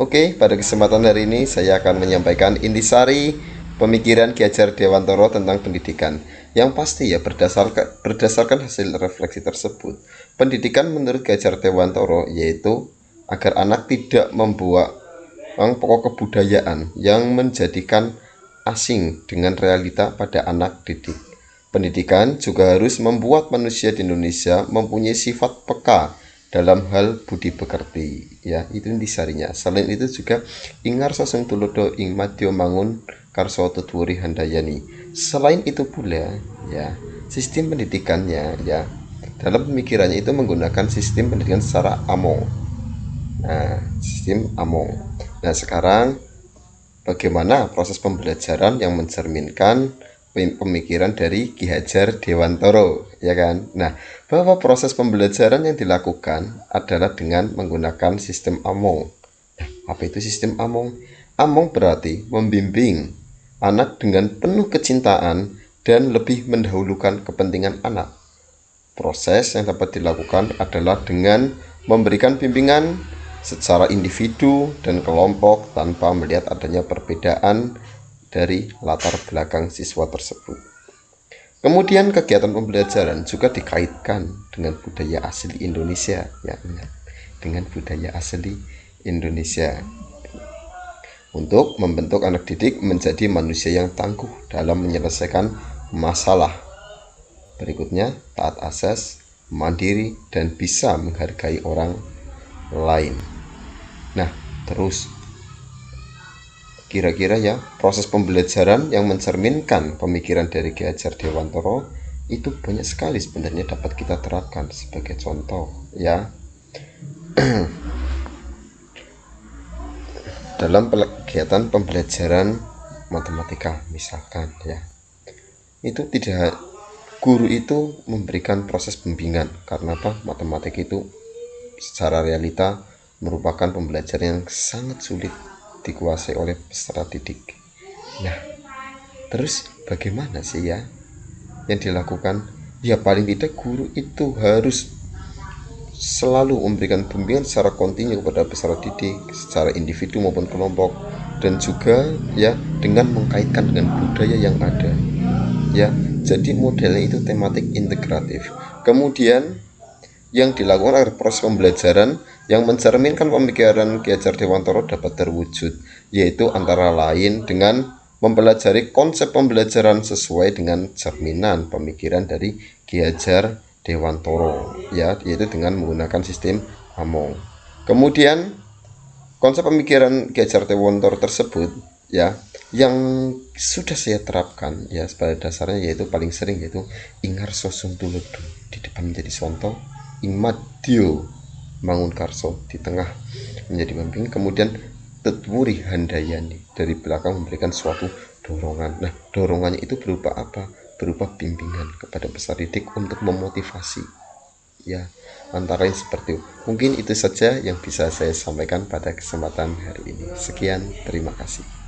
Oke, pada kesempatan hari ini saya akan menyampaikan intisari pemikiran Ki Hajar Dewantara tentang pendidikan. Yang pasti ya berdasarkan hasil refleksi tersebut, pendidikan menurut Ki Hajar Dewantara yaitu agar anak tidak membuang pokok kebudayaan yang menjadikan asing dengan realita pada anak didik. Pendidikan juga harus membuat manusia di Indonesia mempunyai sifat peka dalam hal budi pekerti, ya itu intisarinya. Selain itu juga ingar soseng tulodo ing madya mangun karso tutwuri handayani. Selain itu pula ya sistem pendidikannya ya dalam pemikirannya itu menggunakan sistem pendidikan secara among. Nah, sistem among. Nah, sekarang bagaimana proses pembelajaran yang mencerminkan pemikiran dari Ki Hajar Dewantara, ya kan? Nah, bahwa proses pembelajaran yang dilakukan adalah dengan menggunakan sistem among. Nah, apa itu sistem among? Among berarti membimbing anak dengan penuh kecintaan dan lebih mendahulukan kepentingan anak. Proses yang dapat dilakukan adalah dengan memberikan bimbingan secara individu dan kelompok tanpa melihat adanya perbedaan dari latar belakang siswa tersebut. Kemudian kegiatan pembelajaran juga dikaitkan dengan budaya asli Indonesia, ya, dengan budaya asli Indonesia untuk membentuk anak didik menjadi manusia yang tangguh dalam menyelesaikan masalah. Berikutnya, taat asas, mandiri, dan bisa menghargai orang lain. Nah, terus kira-kira ya proses pembelajaran yang mencerminkan pemikiran dari Ki Hajar Dewantara itu banyak sekali sebenarnya dapat kita terapkan sebagai contoh ya dalam kegiatan pembelajaran matematika misalkan ya. Itu tidak, guru itu memberikan proses bimbingan karena apa? Matematika itu secara realita merupakan pembelajaran yang sangat sulit dikuasai oleh peserta didik. Nah, terus bagaimana sih ya yang dilakukan? Ya paling tidak guru itu harus selalu memberikan bimbingan secara kontinu kepada peserta didik secara individu maupun kelompok, dan juga ya dengan mengkaitkan dengan budaya yang ada. Ya, jadi modelnya itu tematik integratif. Kemudian yang dilakukan agar proses pembelajaran yang mencerminkan pemikiran Ki Hajar Dewantara dapat terwujud, yaitu antara lain dengan mempelajari konsep pembelajaran sesuai dengan cerminan pemikiran dari Ki Hajar Dewantara, ya, yaitu dengan menggunakan sistem among. Kemudian konsep pemikiran Ki Hajar Dewantara tersebut ya yang sudah saya terapkan ya pada dasarnya yaitu paling sering yaitu ingar sosum tulodo di depan menjadi sonto, ing madyo mangun karso di tengah menjadi pemimpin, kemudian tetwuri handayani dari belakang memberikan suatu dorongan. Nah, dorongannya itu berupa apa? Berupa bimbingan kepada peserta didik untuk memotivasi ya, antara lain seperti itu. Mungkin itu saja yang bisa saya sampaikan pada kesempatan hari ini. Sekian, terima kasih.